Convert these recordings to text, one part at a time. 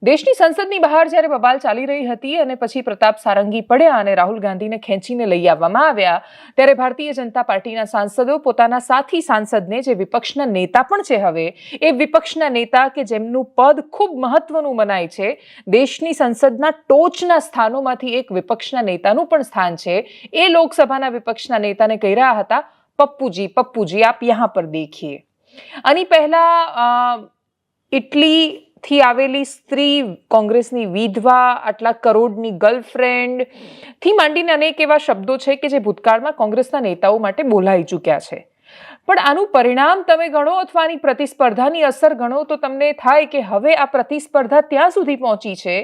દેશની સંસદની બહાર જ્યારે બબાલ ચાલી રહી હતી અને પછી પ્રતાપ સારંગી પડ્યા અને રાહુલ ગાંધીને ખેંચીને લઈ આવવામાં આવ્યા, ત્યારે ભારતીય જનતા પાર્ટીના સાંસદો પોતાના સાથી સાંસદને, જે વિપક્ષના નેતા પણ છે હવે, એ વિપક્ષના નેતા કે જેમનું પદ ખૂબ મહત્વનું મનાય છે, દેશની સંસદના ટોચના સ્થાનોમાંથી એક વિપક્ષના નેતાનું પણ સ્થાન છે, એ લોકસભાના વિપક્ષના નેતાને કહી રહ્યા હતા, પપ્પુજી પપ્પુજી આપ યહાં પર દેખીએ. આની પહેલા ઇટલી થી આવેલી સ્ત્રી, કોંગ્રેસની વિધવા, આટલા કરોડની ગર્લફ્રેન્ડ થી માંડીને અનેક એવા શબ્દો છે કે જે ભૂતકાળમાં કોંગ્રેસના નેતાઓ માટે બોલાઈ ચૂક્યા છે. પણ આનું પરિણામ તમે ગણો અથવા આની પ્રતિસ્પર્ધાની અસર ગણો તો તમને થાય કે હવે આ પ્રતિસ્પર્ધા ત્યાં સુધી પહોંચી છે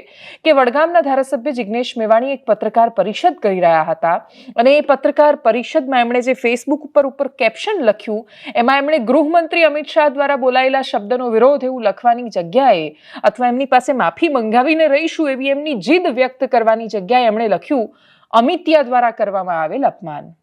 કે વડગામના ધારાસભ્ય જિગ્નેશ મેવાણી એક પત્રકાર પરિષદ કરી રહ્યા હતા અને એ પત્રકાર પરિષદમાં એમણે જે ફેસબુક ઉપર કેપ્શન લખ્યું, એમાં એમણે ગૃહમંત્રી અમિત શાહ દ્વારા બોલાયેલા શબ્દનો વિરોધ એવું લખવાની જગ્યાએ અથવા એમની પાસે માફી મંગાવીને રહીશું એવી એમની જીદ વ્યક્ત કરવાની જગ્યાએ એમણે લખ્યું, અમિત્યા દ્વારા કરવામાં આવેલ અપમાન.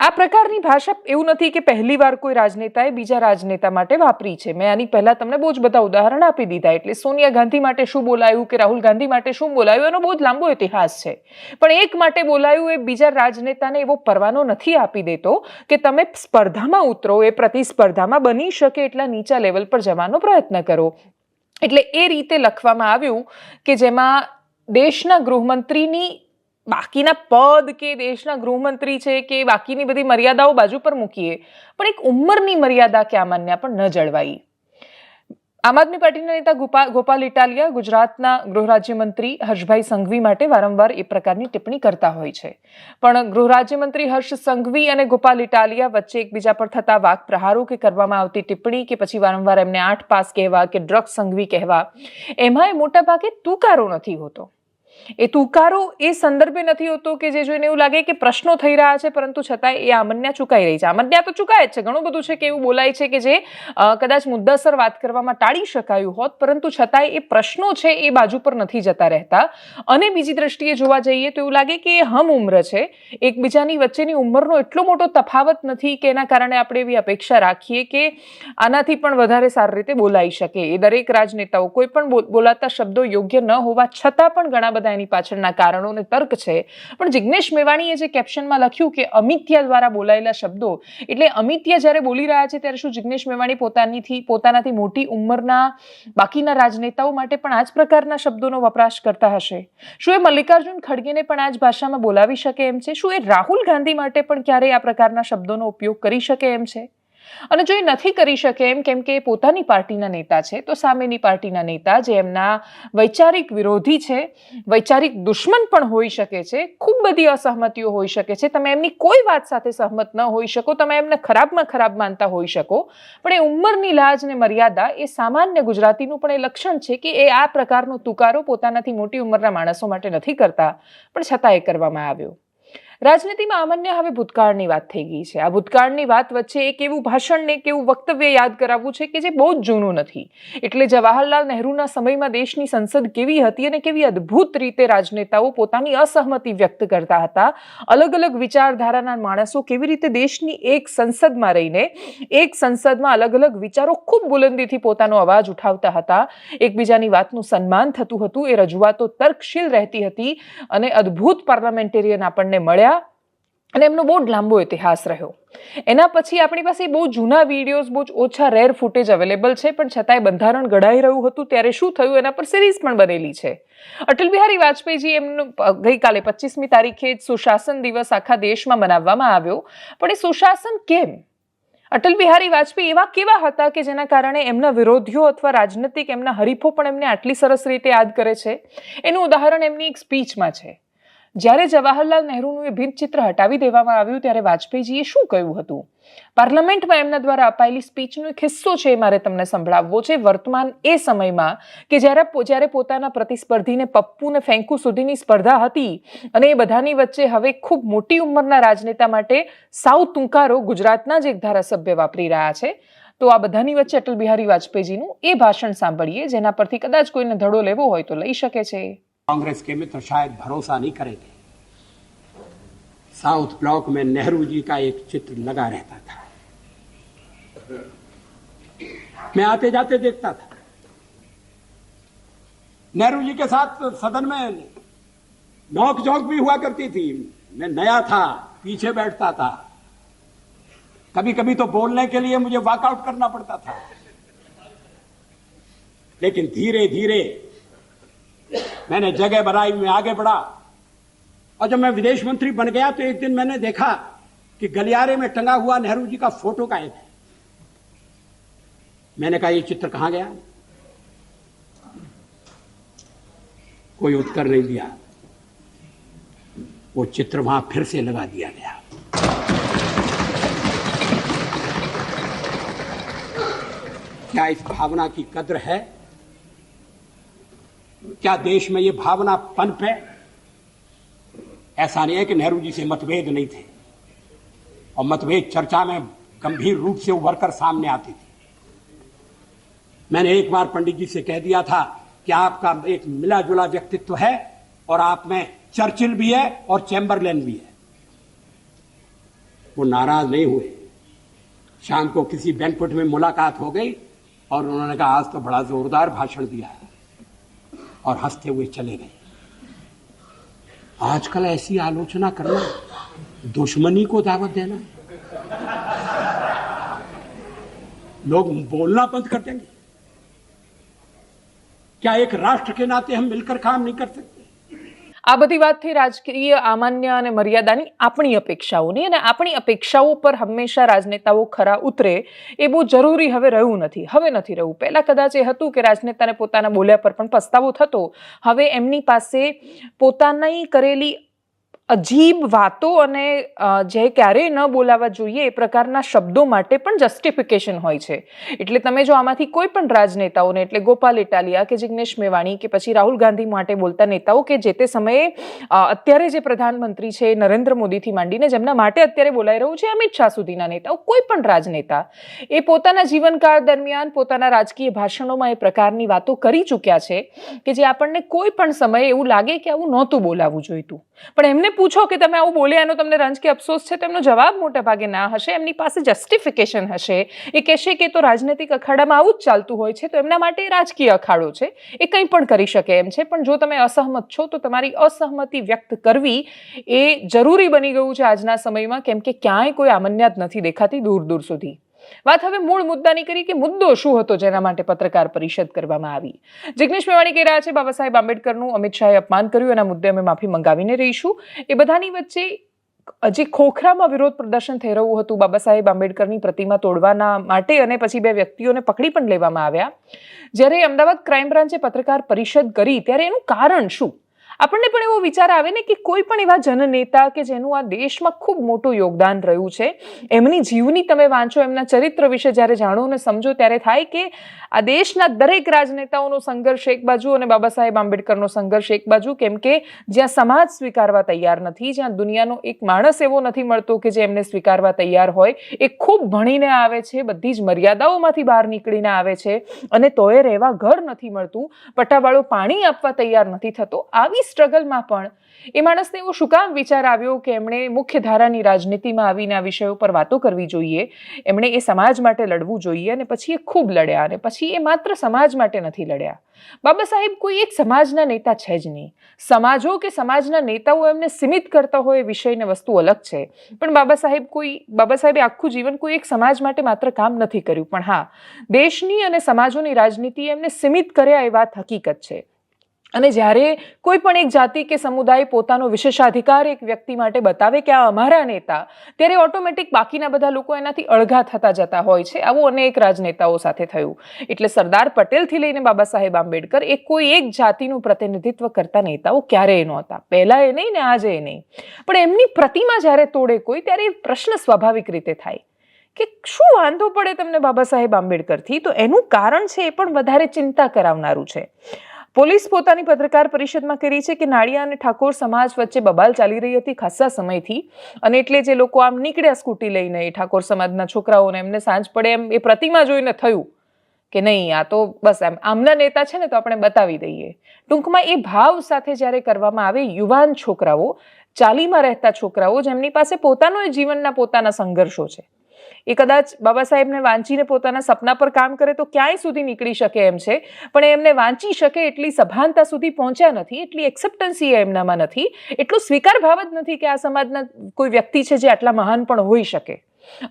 આ પ્રકારની ભાષા એવું નથી કે પહેલી વાર કોઈ રાજનેતાએ બીજા રાજનેતા માટે વાપરી છે. મેં આની પહેલા તમને બહુ જ બધા ઉદાહરણ આપી દીધા. એટલે સોનિયા ગાંધી માટે શું બોલાયું કે રાહુલ ગાંધી માટે શું બોલાયું એનો બહુ જ લાંબો ઇતિહાસ છે. પણ એક માટે બોલાયું એ બીજા રાજનેતાને એવો પરવાનો નથી આપી દેતો કે તમે સ્પર્ધામાં ઉતરો, એ પ્રતિસ્પર્ધામાં બની શકે એટલા નીચા લેવલ પર જવાનો પ્રયત્ન કરો. એટલે એ રીતે લખવામાં આવ્યું કે જેમાં દેશના ગૃહમંત્રીની બાકીના પદ કે દેશના ગૃહમંત્રી છે કે બાકીની બધી મર્યાદાઓ બાજુ પર મૂકીએ, પણ એક ઉંમરની મર્યાદા કે આમાન્ય પણ ન જળવાઈ. આમ આદમી પાર્ટીના નેતા ગોપાલ ઇટાલિયા ગુજરાતના ગૃહ રાજ્યમંત્રી હર્ષભાઈ સંઘવી માટે વારંવાર એ પ્રકારની ટિપ્પણી કરતા હોય છે. પણ ગૃહ રાજ્યમંત્રી હર્ષ સંઘવી અને ગોપાલ ઇટાલિયા વચ્ચે એકબીજા પર થતા વાક પ્રહારો કે કરવામાં આવતી ટિપ્પણી કે પછી વારંવાર એમને 8 પાસ કહેવા કે ડ્રગ્સ સંઘવી કહેવા, એમાં મોટા ભાગે તુકારો નથી હોતો. એ તુકારો એ સંદર્ભે નથી હોતો કે જે જોઈને એવું લાગે કે પ્રશ્નો થઈ રહ્યા છે પરંતુ છતાં એ આમન્યા ચૂકાઈ રહી છે. આમન્યા તો ચૂકાય જ છે, ઘણું બધું છે કે એવું બોલાય છે કે જે કદાચ મુદ્દાસર વાત કરવામાં ટાળી શકાયું હોત, પરંતુ છતાંય એ પ્રશ્નો છે એ બાજુ પર નથી જતા રહેતા. અને બીજી દ્રષ્ટિએ જોવા જઈએ તો એવું લાગે કે એ હમ ઉમ્ર છે, એકબીજાની વચ્ચેની ઉંમરનો એટલો મોટો તફાવત નથી કે એના કારણે આપણે એવી અપેક્ષા રાખીએ કે આનાથી પણ વધારે સારી રીતે બોલાઈ શકે. એ દરેક રાજનેતાઓ કોઈ પણ બોલાતા શબ્દો યોગ્ય ન હોવા છતાં પણ ઘણા બધા એની પાછળના કારણો અને તર્ક છે. પણ જિગ્નેશ મેવાણીએ જે કેપ્શનમાં લખ્યું કે અમિત્યા દ્વારા બોલાયેલા શબ્દો, એટલે અમિત્યા જ્યારે બોલી રહ્યા છે ત્યારે શું જિગ્નેશ મેવાણી પોતાનાથી મોટી ઉંમરના બાકીના રાજનેતાઓ માટે પણ આ જ પ્રકારના શબ્દોનો વપરાશ કરતા હશે? શું એ મલ્લિકાર્જુન ખડગેને પણ આ જ ભાષામાં બોલાવી શકે એમ છે? શું એ રાહુલ ગાંધી માટે પણ ક્યારેય આ પ્રકારના શબ્દોનો ઉપયોગ કરી શકે એમ છે? અને જો એ નથી કરી શકે એમ, કેમ કે પોતાની પાર્ટીના નેતા છે, તો સામેની પાર્ટીના નેતા જે એમના વૈચારિક વિરોધી છે, વૈચારિક દુશ્મન પણ હોઈ શકે છે, ખૂબ બધી અસહમતિઓ હોઈ શકે છે, તમે એમની કોઈ વાત સાથે સહમત ન હોઈ શકો, તમે એમને ખરાબમાં ખરાબ માનતા હોઈ શકો, પણ એ ઉંમરની લાજ ને મર્યાદા એ સામાન્ય ગુજરાતીનું પણ એ લક્ષણ છે કે એ આ પ્રકારનો તુકારો પોતાનાથી મોટી ઉંમરના માણસો માટે નથી કરતા, પણ છતાં એ કરવામાં આવ્યો. રાજનીતિમાં આમન્ય હવે ભૂતકાળની વાત થઈ ગઈ છે. આ ભૂતકાળની વાત વચ્ચે એક એવું ભાષણ ને એક એવું વક્તવ્ય યાદ કરાવવું છે કે જે બહુ જ જૂનું નથી. એટલે જવાહરલાલ નહેરુના સમયમાં દેશની સંસદ કેવી હતી અને કેવી અદ્ભુત રીતે રાજનેતાઓ પોતાની અસહમતિ વ્યક્ત કરતા હતા, અલગ અલગ વિચારધારાના માણસો કેવી રીતે દેશની એક સંસદમાં રહીને એક સંસદમાં અલગ અલગ વિચારો ખૂબ બુલંદીથી પોતાનો અવાજ ઉઠાવતા હતા, એકબીજાની વાતનું સન્માન થતું હતું, એ રજૂઆતો તર્કશીલ રહેતી હતી અને અદ્ભુત પાર્લામેન્ટેરિયન આપણને મળ્યા અને એમનો બહુ જ લાંબો ઇતિહાસ રહ્યો. એના પછી આપણી પાસે બહુ જૂના વિડીયોઝ, બહુ જ ઓછા રેર ફૂટેજ અવેલેબલ છે, પણ છતાંય બંધારણ ઘડાઈ રહ્યું હતું ત્યારે શું થયું એના પર સિરીઝ પણ બનેલી છે. અટલ બિહારી વાજપેયીજી એમનું ગઈકાલે 25મી તારીખે સુશાસન દિવસ આખા દેશમાં મનાવવામાં આવ્યો. પણ એ સુશાસન કેમ? અટલ બિહારી વાજપેયી એવા કેવા હતા કે જેના કારણે એમના વિરોધીઓ અથવા રાજનીતિક એમના હરીફો પણ એમને આટલી સરસ રીતે યાદ કરે છે? એનું ઉદાહરણ એમની એક સ્પીચમાં છે. જ્યારે જવાહરલાલ નહેરુનું એ ભીંતચિત્ર હટાવી દેવામાં આવ્યું ત્યારે વાજપેયીજીએ શું કહ્યું હતું? પાર્લામેન્ટમાં એમના દ્વારા અપાયેલી સ્પીચનો એક હિસ્સો છે, મારે તમને સંભળાવવો છે. વર્તમાન એ સમયમાં કે જ્યારે પોતાના પ્રતિસ્પર્ધીને પપ્પુને ફેંકુ સુધીની સ્પર્ધા હતી અને એ બધાની વચ્ચે હવે ખૂબ મોટી ઉંમરના રાજનેતા માટે સાવ તુંકારો ગુજરાતના જ એક ધારાસભ્ય વાપરી રહ્યા છે. તો આ બધાની વચ્ચે અટલ બિહારી વાજપેયીજીનું એ ભાષણ સાંભળીએ જેના પરથી કદાચ કોઈને ધડો લેવો હોય તો લઈ શકે છે. कांग्रेस के मित्र शायद भरोसा नहीं करेंगे, साउथ ब्लॉक में नेहरू जी का एक चित्र लगा रहता था. मैं आते जाते देखता था. नेहरू जी के साथ सदन में नोक झोंक भी हुआ करती थी। मैं नया था, पीछे बैठता था, कभी कभी तो बोलने के लिए मुझे वॉकआउट करना पड़ता था। लेकिन धीरे धीरे मैंने जगह बनाई, मैं आगे बढ़ा, और जब मैं विदेश मंत्री बन गया तो एक दिन मैंने देखा कि गलियारे में टंगा हुआ नेहरू जी का फोटो गायब है। मैंने कहा, ये चित्र कहां गया? कोई उत्तर नहीं दिया। वो चित्र वहां फिर से लगा दिया गया। क्या इस भावना की कद्र है? क्या देश में ये भावना पनपे? ऐसा नहीं है कि नेहरू जी से मतभेद नहीं थे, और मतभेद चर्चा में गंभीर रूप से उभर कर सामने आती थी। मैंने एक बार पंडित जी से कह दिया था कि आपका एक मिला जुला व्यक्तित्व है, और आप में चर्चिल भी है और चैम्बरलेन भी है। वो नाराज नहीं हुए। शाम को किसी बैंक्वेट में मुलाकात हो गई और उन्होंने कहा, आज तो बड़ा जोरदार भाषण दिया है, और हंसते हुए चले गए। आजकल ऐसी आलोचना करना दुश्मनी को दावत देना। लोग बोलना बंद कर देंगे। क्या एक राष्ट्र के नाते हम मिलकर काम नहीं कर सकते? આ બધી વાત થઈ રાજકીય આમાન્ય અને મર્યાદાની, આપણી અપેક્ષાઓની, અને આપણી અપેક્ષાઓ પર હંમેશા રાજનેતાઓ ખરા ઉતરે એ બહુ જરૂરી હવે રહ્યું નથી. હવે નથી રહ્યું. પહેલા કદાચ એ હતું કે રાજનેતાને પોતાના બોલ્યા પર પણ પસ્તાવો થતો. હવે એમની પાસે પોતાની કરેલી અજીબ વાતો અને જે ક્યારેય ન બોલાવા જોઈએ એ પ્રકારના શબ્દો માટે પણ જસ્ટિફિકેશન હોય છે. એટલે તમે જો આમાંથી કોઈ પણ રાજનેતાઓને, એટલે ગોપાલ ઇટાલિયા કે જિગ્નેશ મેવાણી કે પછી રાહુલ ગાંધી માટે બોલતા નેતાઓ કે જે તે સમયે અત્યારે જે પ્રધાનમંત્રી છે નરેન્દ્ર મોદીથી માંડીને જેમના માટે અત્યારે બોલાઈ રહ્યું છે અમિત શાહ સુધીના નેતાઓ, કોઈ પણ રાજનેતા એ પોતાના જીવનકાળ દરમિયાન પોતાના રાજકીય ભાષણોમાં એ પ્રકારની વાતો કરી ચૂક્યા છે કે જે આપણને કોઈ પણ સમયે એવું લાગે કે આવું નહોતું બોલાવવું જોઈતું. પણ એમને પૂછો કે તમે આવું બોલ્યા એનો તમને રંજ કે અફસોસ છે, તેમનો જવાબ મોટા ભાગે ના હશે. એમની પાસે જસ્ટિફિકેશન હશે. એ કહેશે કે તો રાજનૈતિક અખાડામાં આવું જ ચાલતું હોય છે, તો એમના માટે રાજકીય અખાડો છે, એ કંઈ પણ કરી શકે એમ છે. પણ જો તમે અસહમત છો તો તમારી અસહમતિ વ્યક્ત કરવી એ જરૂરી બની ગયું છે આજના સમયમાં, કેમ કે ક્યાંય કોઈ આમન્યાત નથી દેખાતી દૂર દૂર સુધી. વાત હવે મૂળ મુદ્દાની કરી કે મુદ્દો શું હતો જેના માટે પત્રકાર પરિષદ કરવામાં આવી. જિગ્નેશ મેવાણી કહી રહ્યા છે બાબા સાહેબ આંબેડકરનું અમિત શાહે અપમાન કર્યું, એના મુદ્દે અમે માફી મંગાવીને રહીશું. એ બધાની વચ્ચે હજી ખોખરામાં વિરોધ પ્રદર્શન થઈ રહ્યું હતું બાબા સાહેબ આંબેડકરની પ્રતિમા તોડવાના માટે, અને પછી બે વ્યક્તિઓને પકડી પણ લેવામાં આવ્યા. જ્યારે અમદાવાદ ક્રાઇમ બ્રાન્ચે પત્રકાર પરિષદ કરી ત્યારે એનું કારણ શું? આપણને પણ એવો વિચાર આવે ને કે કોઈ પણ એવા જનનેતા કે જેનું આ દેશમાં ખૂબ મોટું યોગદાન રહ્યું છે, એમની જીવની તમે વાંચો, એમના ચરિત્ર વિશે જ્યારે જાણો અને સમજો ત્યારે થાય કે આ દેશના દરેક રાજનેતાઓનો સંઘર્ષ એક બાજુ અને બાબા સાહેબ આંબેડકરનો સંઘર્ષ એક બાજુ. કેમ કે જ્યાં સમાજ સ્વીકારવા તૈયાર નથી, જ્યાં દુનિયાનો એક માણસ એવો નથી મળતો કે જે એમને સ્વીકારવા તૈયાર હોય, એ ખૂબ ભણીને આવે છે, બધી જ મર્યાદાઓમાંથી બહાર નીકળીને આવે છે, અને તોય રહેવા ઘર નથી મળતું, પટાવાળો પાણી આપવા તૈયાર નથી થતો. આવી સ્ટ્રગલમાં પણ એ માણસને એવો શું કામ વિચાર આવ્યો કે એમણે મુખ્ય ધારાની રાજનીતિમાં આવીને આ વિષયો પર વાતો કરવી જોઈએ, એમણે એ સમાજ માટે લડવું જોઈએ, અને પછી એ ખૂબ લડ્યા. અને પછી એ માત્ર સમાજ માટે નથી લડ્યા. બાબા સાહેબ કોઈ એક સમાજના નેતા છે જ નહીં. સમાજો કે સમાજના નેતાઓ એમને સીમિત કરતા હોય એ વિષયને વસ્તુ અલગ છે, પણ બાબા સાહેબે આખું જીવન કોઈ એક સમાજ માટે માત્ર કામ નથી કર્યું, પણ હા, દેશની અને સમાજોની રાજનીતિ એમને સીમિત કર્યા એ વાત હકીકત છે. અને જ્યારે કોઈ પણ એક જાતિ કે સમુદાય પોતાનો વિશેષાધિકાર એક વ્યક્તિ માટે બતાવે કે આ અમારા નેતા, ત્યારે ઓટોમેટિક બાકીના બધા લોકો એનાથી અળગા થતા જતા હોય છે. આવું અનેક રાજનેતાઓ સાથે થયું. એટલે સરદાર પટેલથી લઈને બાબા સાહેબ આંબેડકર એ કોઈ એક જાતિનું પ્રતિનિધિત્વ કરતા નેતાઓ ક્યારેય નહોતા. પહેલા એ નહીં ને આજે એ નહીં. પણ એમની પ્રતિમા જ્યારે તોડે કોઈ, ત્યારે પ્રશ્ન સ્વાભાવિક રીતે થાય કે શું વાંધો પડે તમને બાબા સાહેબ આંબેડકરથી? તો એનું કારણ છે એ પણ વધારે ચિંતા કરાવનારું છે. પોલીસ પોતાની પત્રકાર પરિષદમાં કરી છે કે નાળિયા અને ઠાકોર સમાજ વચ્ચે બબાલ ચાલી રહી હતી ખાસા સમયથી, અને એટલે જે લોકો આમ નીકળ્યા સ્કૂટી લઈને એ ઠાકોર સમાજના છોકરાઓને, એમને સાંજ પડે એમ એ પ્રતિમા જોઈને થયું કે નહીં, આ તો બસ આમના નેતા છે ને તો આપણે બતાવી દઈએ. ટૂંકમાં એ ભાવ સાથે જ્યારે કરવામાં આવે, યુવાન છોકરાઓ, ચાલીમાં રહેતા છોકરાઓ જેમની પાસે પોતાનો જીવનના પોતાના સંઘર્ષો છે, એ કદાચ બાબા સાહેબને વાંચીને પોતાના સપના પર કામ કરે તો ક્યાંય સુધી નીકળી શકે એમ છે, પણ એમને વાંચી શકે એટલી સભાનતા સુધી પહોંચ્યા નથી, એટલી એક્સેપ્ટન્સી એમનામાં નથી, એટલો સ્વીકાર ભાવ જ નથી કે આ સમાજના કોઈ વ્યક્તિ છે જે આટલા મહાન પણ હોઈ શકે.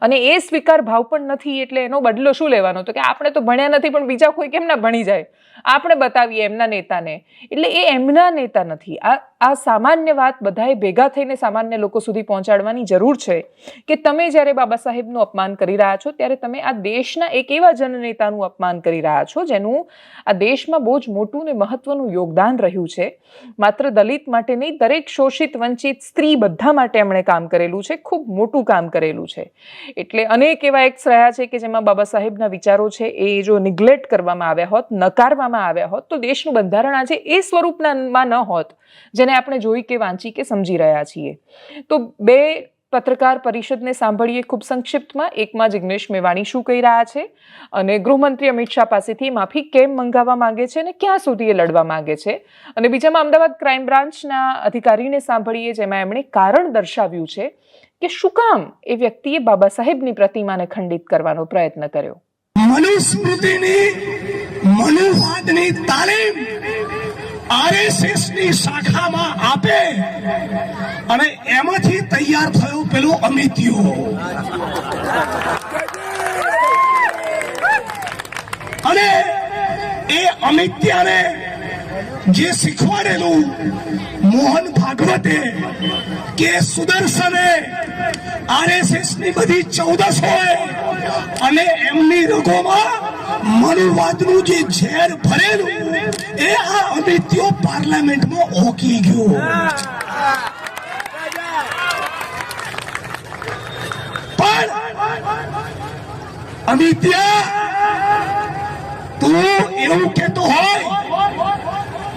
અને એ સ્વીકાર ભાવ પણ નથી એટલે એનો બદલો શું લેવાનો? તો કે આપણે તો ભણ્યા નથી પણ બીજા કોઈ કેમ ના ભણી જાય, આપણે બતાવીએ એમના નેતાને. એટલે એ એમના નેતા નથી. આ સામાન્ય વાત બધાએ ભેગા થઈને સામાન્ય લોકો સુધી પહોંચાડવાની જરૂર છે કે તમે જ્યારે બાબા સાહેબનું અપમાન કરી રહ્યા છો ત્યારે તમે આ દેશના એક એવા જનનેતાનું અપમાન કરી રહ્યા છો જેનું આ દેશમાં બહુ જ મોટું ને મહત્વનું યોગદાન રહ્યું છે. માત્ર દલિત માટે નહીં, દરેક શોષિત, વંચિત, સ્ત્રી બધા માટે એમણે કામ કરેલું છે, ખૂબ મોટું કામ કરેલું છે. એટલે અનેક એવા એક્ટ્સ રહ્યા છે કે જેમાં બાબા સાહેબના વિચારો છે એ જો નિગ્લેક્ટ કરવામાં આવ્યા હોત, નકારવામાં આવ્યા હોત તો દેશનું બંધારણ આજે એ સ્વરૂપમાં ન હોત જેને આપણે જોઈ કે વાંચી કે સમજી રહ્યા છીએ. તો બે પત્રકાર પરિષદને સાંભળીએ ખૂબ સંક્ષિપ્તમાં. એકમાં જિગ્નેશ મેવાણી શું કહી રહ્યા છે અને ગૃહમંત્રી અમિત શાહ પાસેથી માફી કેમ મંગાવવા માંગે છે અને ક્યાં સુધી એ લડવા માંગે છે, અને બીજામાં અમદાવાદ ક્રાઇમ બ્રાન્ચના અધિકારીને સાંભળીએ જેમાં એમણે કારણ દર્શાવ્યું છે કે શું કામ એ વ્યક્તિએ બાબા સાહેબની પ્રતિમાને ખંડિત કરવાનો પ્રયત્ન કર્યો. મનુસ્મૃતિની મનુવાદની તાલીમ આરએસએસની શાખામાં આપે અને એમાંથી તૈયાર થયું પેલું અમિત્યો. અને એ અમિત્યાને જે શીખવાડેલું મોહન ભાગવતે કે સુદર્શને આરએસએસની બધી 14 હોય અને એમની રગોમાં મનુવાદનું જે ઝેર ભરેલું એ આ અમિત્યો પાર્લામેન્ટમાં ઓકી ગયો. પણ અમિત્યા તું એવું કહેતો હોય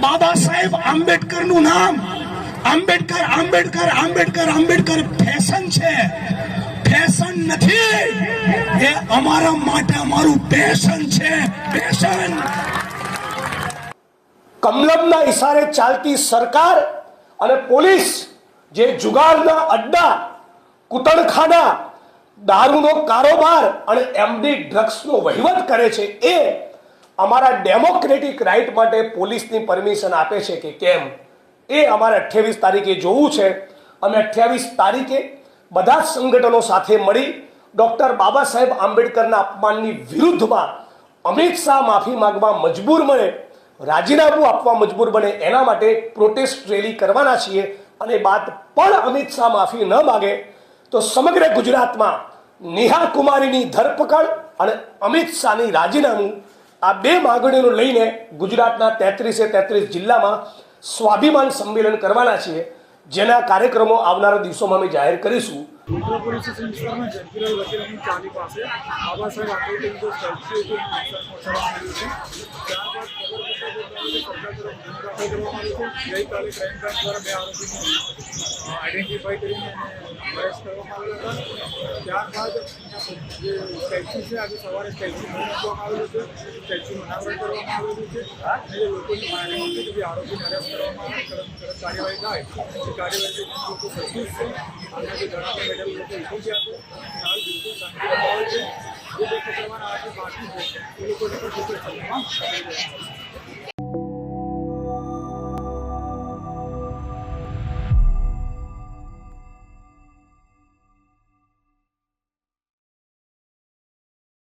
બાબા સાહેબ આંબેડકરનું નામ આંબેડકર આંબેડકર આંબેડકર આંબેડકર ફેશન છે, ફેશન નથી, એ અમારા માટે અમારું પેશન છે, પેશન. કમલમના ઈશારે ચાલતી સરકાર અને પોલીસ જે જુગારના અડ્ડા, કૂટણખાના, દારૂનો કારોબાર અને એમડી ડ્રગ્સનો વહીવટ કરે છે એ અમારા ડેમોક્રેટિક રાઇટ માટે પોલીસની પરમિશન આપે છે કે કેમ એ અમારે 28 તારીખે જોવું છે. અમે 28 તારીખે બધા જ સંગઠનો સાથે મળી ડૉક્ટર બાબા સાહેબ આંબેડકરના અપમાનની વિરુદ્ધમાં અમિત શાહ માફી માંગવા મજબૂર બને, રાજીનામું આપવા મજબૂર બને એના માટે પ્રોટેસ્ટ રેલી કરવાના છીએ. અને બાદ પણ અમિત શાહ માફી ન માગે તો સમગ્ર ગુજરાતમાં નેહા કુમારીની ધરપકડ અને અમિત શાહની રાજીનામું, આ બે માંગણીઓ લઈને ગુજરાતના 33 જિલ્લામાં સ્વાભિમાન સંમેલન કરવાના છીએ, જેના કાર્યક્રમો આવનારા દિવસોમાં અમે જાહેર કરીશું. આઈડેન્ટિફાઈ કરીને અરેસ્ટ કરવામાં આવેલા હતા. ત્યારબાદ જે સ્ટેચ્યુ છે આજે સવારે સ્ટેચ્યુ મૂકવામાં આવેલું છે, સ્ટેચ્યુનું અનાવરણ કરવામાં આવેલું છે અને જે લોકોની માંગણી હતી કે જે આરોપીને અરેસ્ટ કરવામાં આવે, તરત કાર્યવાહી થાય એ કાર્યવાહી લોકો સંતુષ્ટ છે. અને જે ધરણા પર બેઠેલા લોકો ઉઠી ગયા છે હાલ બિલકુલ શાંતિનો માહોલ છે. જે લોકો કરવાના આજે બાકી છે એ લોકોને પણ